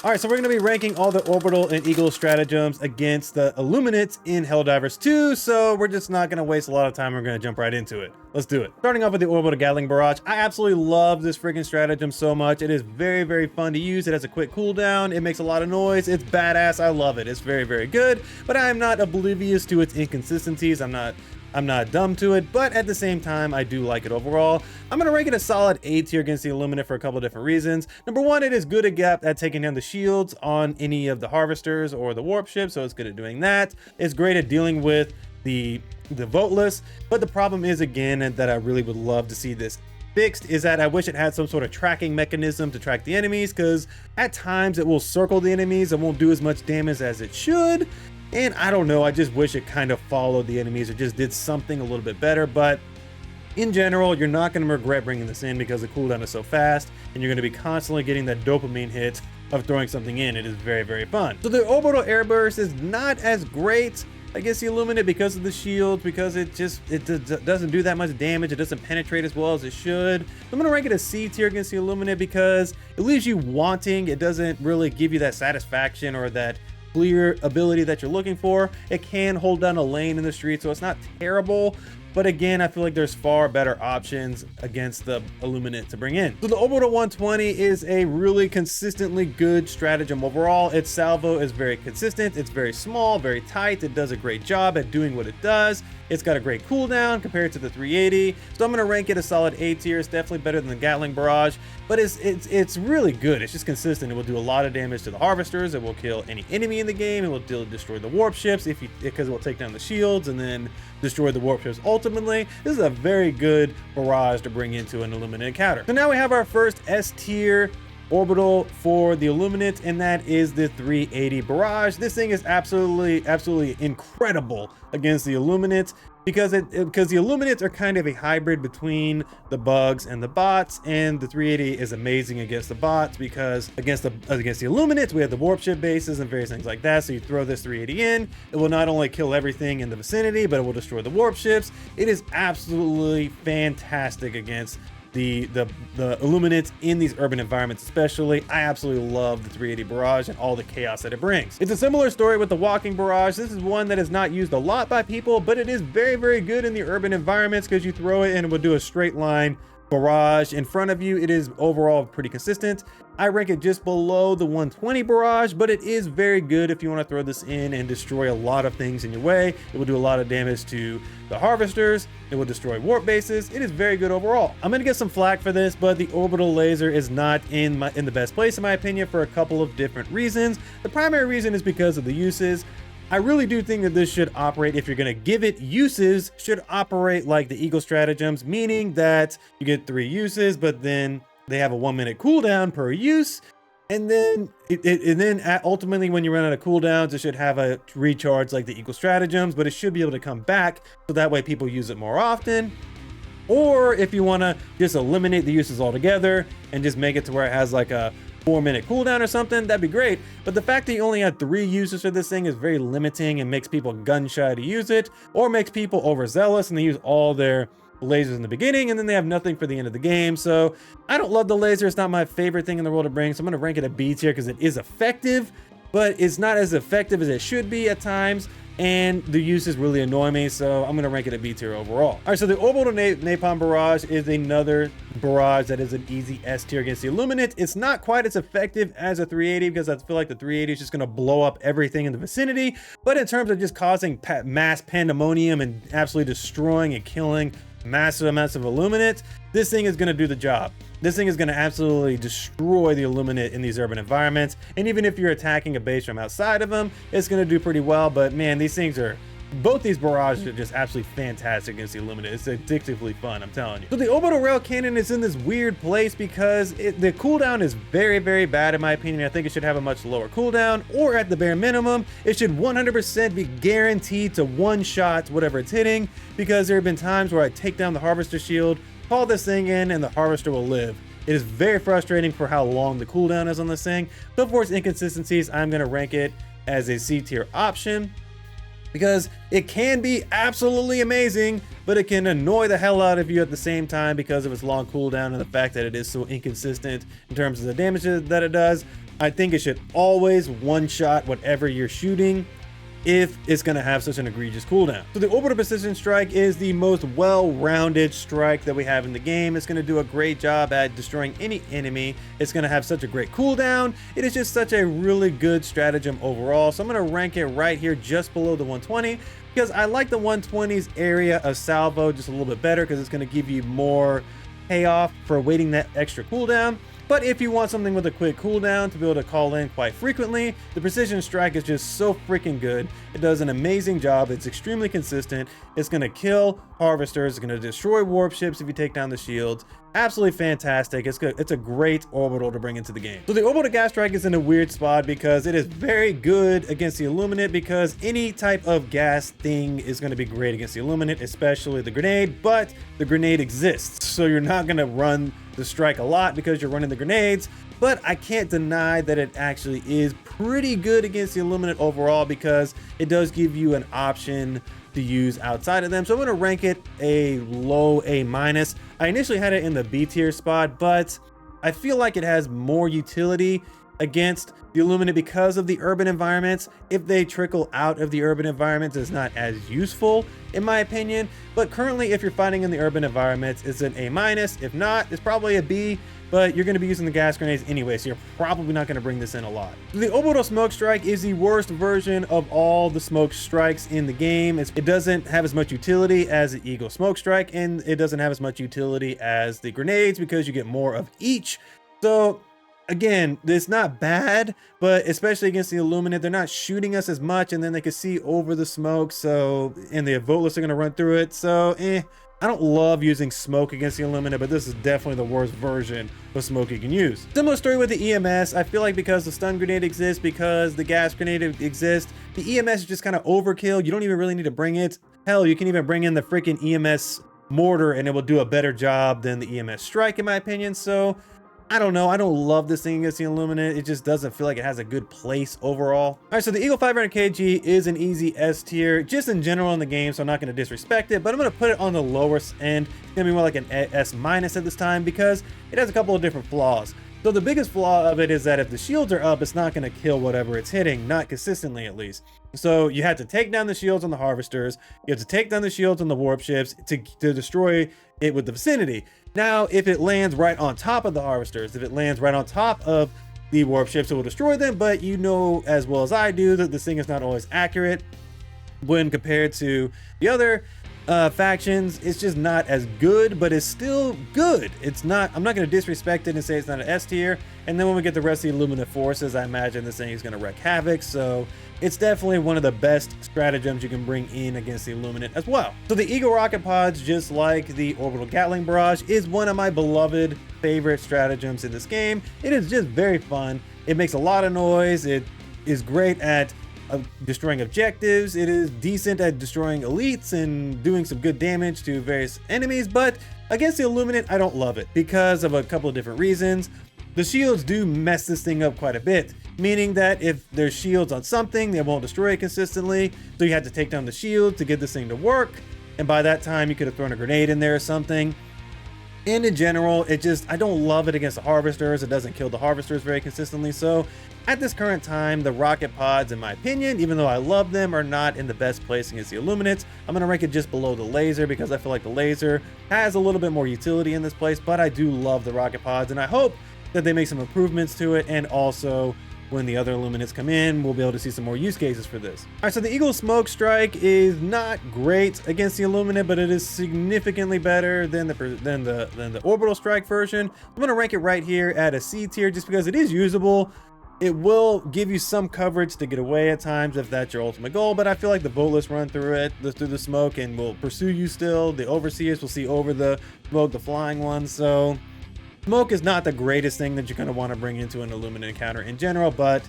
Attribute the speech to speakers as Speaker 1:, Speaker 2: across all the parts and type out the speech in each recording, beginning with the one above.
Speaker 1: All right, so we're going to be ranking all the Orbital and Eagle stratagems against the Illuminates in Helldivers 2, so we're just not going to waste a lot of time. We're going to jump right into it. Let's do it. Starting off with the Orbital Gatling Barrage, I absolutely love this freaking stratagem so much. It is very, very fun to use. It has a quick cooldown. It makes a lot of noise. It's badass. I love it. It's very, very good, but I am not oblivious to its inconsistencies. I'm not dumb to it, but at the same time, I do like it overall. I'm going to rank it a solid A tier against the Illuminate for a couple of different reasons. Number one, it is good at taking down the shields on any of the harvesters or the warp ships, so it's good at doing that. It's great at dealing with the voteless, but the problem is, again, that I really would love to see this fixed, is that I wish it had some sort of tracking mechanism to track the enemies, because at times it will circle the enemies and won't do as much damage as it should. And I don't know, I just wish it kind of followed the enemies or just did something a little bit better. But in general, you're not going to regret bringing this in because the cooldown is so fast and you're going to be constantly getting that dopamine hit of throwing something in. It is very, very fun. So the Orbital Airburst is not as great against the Illuminate because of the shields, because it doesn't do that much damage. It doesn't penetrate as well as it should. I'm going to rank it a C tier against the Illuminate because it leaves you wanting. It doesn't really give you that satisfaction or that clear ability that you're looking for. It can hold down a lane in the street, so it's not terrible, but again, I feel like there's far better options against the Illuminate to bring in. So the Orbital 120 is a really consistently good stratagem overall. Its salvo is very consistent. It's very small, very tight. It does a great job at doing what it does. It's got a great cooldown compared to the 380, so I'm going to rank it a solid A tier. It's definitely better than the Gatling Barrage, but it's really good. It's just consistent. It will do a lot of damage to the harvesters. It will kill any enemy in the game. It will destroy the warp ships because it will take down the shields and then destroy the warp ships ultimately. This is a very good barrage to bring into an Illuminate encounter. So now we have our first S tier Orbital for the Illuminate, and that is the 380 Barrage. This thing is absolutely incredible against the Illuminate because the Illuminates are kind of a hybrid between the bugs and the bots, and the 380 is amazing against the bots because against the Illuminates we have the warp ship bases and various things like that. So you throw this 380 in, it will not only kill everything in the vicinity, but it will destroy the warp ships. It is absolutely fantastic against the Illuminates in these urban environments especially. I absolutely love the 380 Barrage and all the chaos that it brings. It's a similar story with the Walking Barrage. This is one that is not used a lot by people, but it is very, very good in the urban environments because you throw it and it will do a straight line barrage in front of you. It is overall pretty consistent. I rank it just below the 120 Barrage, but it is very good if you want to throw this in and destroy a lot of things in your way. It will do a lot of damage to the harvesters. It will destroy warp bases. It is very good overall. I'm going to get some flack for this, but the Orbital Laser is not in the best place in my opinion for a couple of different reasons. The primary reason is because of the uses. I really do think that this should operate, if you're going to give it uses, should operate like the Eagle stratagems, meaning that you get 3 uses, but then they have a 1-minute cooldown per use. And then ultimately when you run out of cooldowns, it should have a recharge like the Eagle stratagems, but it should be able to come back so that way people use it more often. Or if you want to just eliminate the uses altogether and just make it to where it has like a 4-minute cooldown or something, that'd be great. But the fact that you only had 3 uses for this thing is very limiting and makes people gun shy to use it, or makes people overzealous and they use all their lasers in the beginning and then they have nothing for the end of the game. So I don't love the laser. It's not my favorite thing in the world to bring, so I'm going to rank it a B tier because it is effective, but it's not as effective as it should be at times, and the uses really annoy me, so I'm going to rank it a B tier overall. All right, so the Orbital Napalm Barrage is another barrage that is an easy S tier against the Illuminate. It's not quite as effective as a 380 because I feel like the 380 is just going to blow up everything in the vicinity, but in terms of just causing mass pandemonium and absolutely destroying and killing massive amounts of Illuminates, this thing is going to do the job. This thing is going to absolutely destroy the Illuminate in these urban environments, and even if you're attacking a base from outside of them, it's going to do pretty well. But man, these things are, both these barrages are just absolutely fantastic against the Illuminate. It's addictively fun, I'm telling you. So the Orbital Railcannon is in this weird place because the cooldown is very, very bad in my opinion. I think it should have a much lower cooldown, or at the bare minimum, it should 100% be guaranteed to one-shot whatever it's hitting, because there have been times where I take down the harvester shield, call this thing in, and the harvester will live. It is very frustrating for how long the cooldown is on this thing. So for its inconsistencies, I'm going to rank it as a C tier option, because it can be absolutely amazing, but it can annoy the hell out of you at the same time because of its long cooldown and the fact that it is so inconsistent in terms of the damage that it does. I think it should always one-shot whatever you're shooting if it's going to have such an egregious cooldown. So the Orbital Precision Strike is the most well-rounded strike that we have in the game. It's going to do a great job at destroying any enemy. It's going to have such a great cooldown. It is just such a really good stratagem overall. So I'm going to rank it right here just below the 120 because I like the 120's area of salvo just a little bit better because it's going to give you more payoff for waiting that extra cooldown. But if you want something with a quick cooldown to be able to call in quite frequently, the Precision Strike is just so freaking good. It does an amazing job. It's extremely consistent. It's going to kill harvesters. It's going to destroy warp ships if you take down the shields. Absolutely fantastic. It's good. It's a great orbital to bring into the game. So the Orbital Gas Strike is in a weird spot because it is very good against the illuminate, because any type of gas thing is going to be great against the illuminate, especially the grenade, but the grenade exists. So you're not going to run the strike a lot because you're running the grenades, but I can't deny that it actually is pretty good against the illuminate overall because it does give you an option to use outside of them. So I'm going to rank it a low A-. I initially had it in the B tier spot, but I feel like it has more utility against the illuminate because of the urban environments. If they trickle out of the urban environments, it's not as useful in my opinion, but currently if you're fighting in the urban environments, it's an A-. If not, it's probably a B, but you're going to be using the gas grenades anyway, so you're probably not going to bring this in a lot. The Orbital Smoke Strike is the worst version of all the smoke strikes in the game. It doesn't have as much utility as the Eagle Smoke Strike, and it doesn't have as much utility as the grenades because you get more of each. So again, it's not bad, but especially against the illuminate, they're not shooting us as much, and then they can see over the smoke, so, and the voteless are going to run through it, so I don't love using smoke against the illuminate, but this is definitely the worst version of smoke you can use. Similar story with the EMS. I feel like because the stun grenade exists, because the gas grenade exists, the EMS is just kind of overkill. You don't even really need to bring it. Hell, you can even bring in the freaking EMS mortar and it will do a better job than the EMS strike in my opinion. So I don't know. I don't love this thing against the illuminate. It just doesn't feel like it has a good place overall. All right, so the Eagle 500 kg is an easy S tier, just in general in the game, so I'm not going to disrespect it, but I'm going to put it on the lowest end. It's going to be more like an S- at this time because it has a couple of different flaws. So the biggest flaw of it is that if the shields are up, it's not going to kill whatever it's hitting, not consistently at least. So you have to take down the shields on the harvesters, you have to take down the shields on the warp ships to destroy it with the vicinity. Now, if it lands right on top of the harvesters, if it lands right on top of the warp ships, it will destroy them, but you know as well as I do that this thing is not always accurate when compared to the other factions. It's just not as good, but it's still good. It's not, I'm not going to disrespect it and say it's not an S tier. And then when we get the rest of the Illuminate forces, I imagine this thing is going to wreak havoc. So it's definitely one of the best stratagems you can bring in against the Illuminate as well. So the Eagle rocket pods, just like the Orbital Gatling Barrage, is one of my beloved favorite stratagems in this game. It is just very fun. It makes a lot of noise. It is great at destroying objectives. It is decent at destroying elites and doing some good damage to various enemies, but against the Illuminate, I don't love it because of a couple of different reasons. The shields do mess this thing up quite a bit, meaning that if there's shields on something, they won't destroy it consistently, so you have to take down the shield to get this thing to work, and by that time you could have thrown a grenade in there or something. And in general, I don't love it against the harvesters. It doesn't kill the harvesters very consistently. So at this current time, the rocket pods, in my opinion, even though I love them, are not in the best place against the Illuminates. I'm going to rank it just below the laser because I feel like the laser has a little bit more utility in this place, but I do love the rocket pods, and I hope that they make some improvements to it, and also when the other Illuminates come in, we'll be able to see some more use cases for this. All right, so the Eagle Smoke Strike is not great against the Illuminate, but it is significantly better than the Orbital Strike version. I'm going to rank it right here at a C tier just because it is usable. It will give you some coverage to get away at times if that's your ultimate goal, but I feel like the boatless run through the smoke and will pursue you still. The overseers will see over the smoke, the flying ones. So smoke is not the greatest thing that you're going to want to bring into an Illuminate encounter in general, but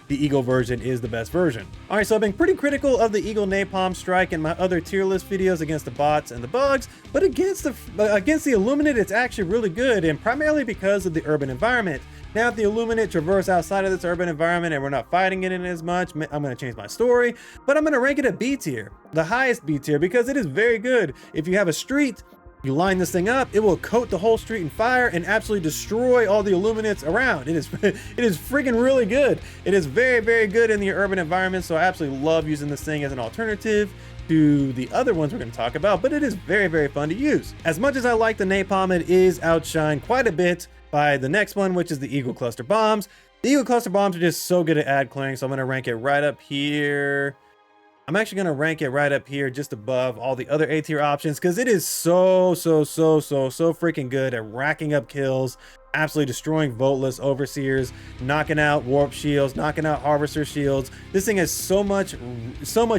Speaker 1: the Eagle version is the best version. All right, so I've been pretty critical of the Eagle Napalm Strike in my other tier list videos against the bots and the bugs, but against the Illuminate, it's actually really good, and primarily because of the urban environment. Now, if the Illuminate traverse outside of this urban environment and we're not fighting it in as much, I'm going to change my story, but I'm going to rank it a B tier, the highest B tier, because it is very good. If you have a street You line this thing up, it will coat the whole street in fire and absolutely destroy all the illuminates around. It is freaking really good. It is very, very good in the urban environment, so I absolutely love using this thing as an alternative to the other ones we're going to talk about, but it is very, very fun to use. As much as I like the napalm, it is outshined quite a bit by the next one, which is the Eagle Cluster Bombs. The Eagle Cluster Bombs are just so good at ad clearing, so I'm going to rank it right up here. I'm actually going to rank it right up here just above all the other A tier options because it is so freaking good at racking up kills, absolutely destroying Voltless Overseers, knocking out Warp Shields, knocking out Harvester Shields. This thing has so much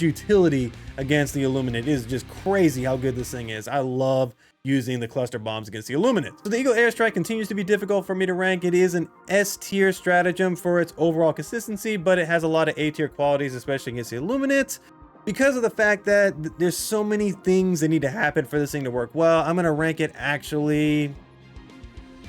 Speaker 1: utility against the Illuminate. It is just crazy how good this thing is. I love using the cluster bombs against the Illuminate. So the Eagle Airstrike continues to be difficult for me to rank. It is an S tier stratagem for its overall consistency, but it has a lot of A tier qualities, especially against the Illuminate. Because of the fact that there's so many things that need to happen for this thing to work well, I'm gonna rank it actually,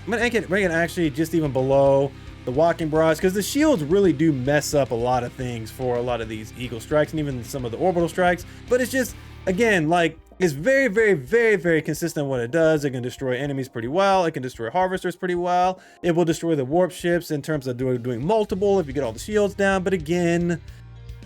Speaker 1: rank it actually just even below the Walking Barrage, because the shields really do mess up a lot of things for a lot of these Eagle strikes and even some of the orbital strikes. But it's just, again, like, it's very consistent in what it does. It can destroy enemies pretty well. It can destroy harvesters pretty well. It will destroy the warp ships in terms of doing multiple if you get all the shields down. But again,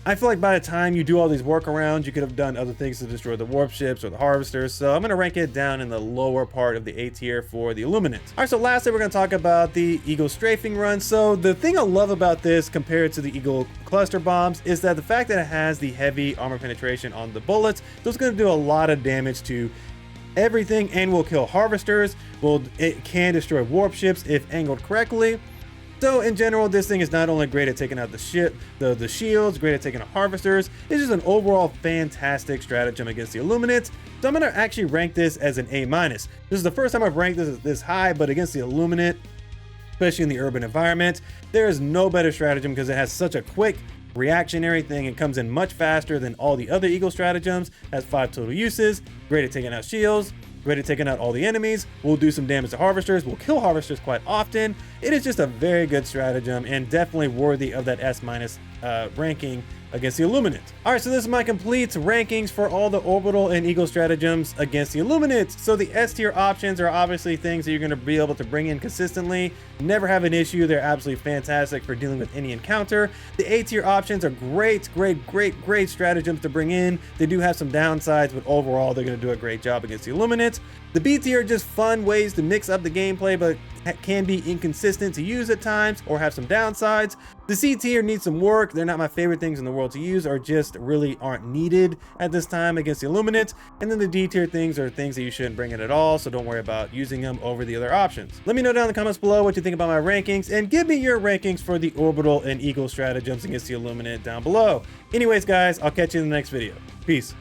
Speaker 1: I feel like by the time you do all these workarounds, you could have done other things to destroy the warp ships or the harvesters. So I'm going to rank it down in the lower part of the A tier for the Illuminate. All right, so lastly, we're going to talk about the Eagle Strafing Run. So the thing I love about this compared to the Eagle Cluster Bombs is that the fact that it has the heavy armor penetration on the bullets, so it's going to do a lot of damage to everything and will kill harvesters. It can destroy warp ships if angled correctly. So in general, this thing is not only great at taking out the shields, great at taking out harvesters, it's just an overall fantastic stratagem against the Illuminates. So I'm going to actually rank this as an A-. This is the first time I've ranked this high, but against the Illuminate, especially in the urban environment, there is no better stratagem because it has such a quick reactionary thing. It comes in much faster than all the other Eagle stratagems, has 5 total uses, great at taking out shields, great at taking out all the enemies, will do some damage to harvesters, will kill harvesters quite often. It is just a very good stratagem and definitely worthy of that S- ranking against the Illuminate. All right, so this is my complete rankings for all the Orbital and Eagle stratagems against the Illuminate. So the S tier options are obviously things that you're going to be able to bring in consistently, never have an issue. They're absolutely fantastic for dealing with any encounter. The A tier options are great stratagems to bring in. They do have some downsides, but overall they're going to do a great job against the Illuminate. The B tier are just fun ways to mix up the gameplay, but can be inconsistent to use at times or have some downsides. The C tier needs some work. They're not my favorite things in the world to use, or just really aren't needed at this time against the Illuminate. And then the D tier things are things that you shouldn't bring in at all, so don't worry about using them over the other options. Let me know down in the comments below what you think about my rankings, and give me your rankings for the Orbital and Eagle stratagems against the Illuminate down below. Anyways, guys, I'll catch you in the next video. Peace.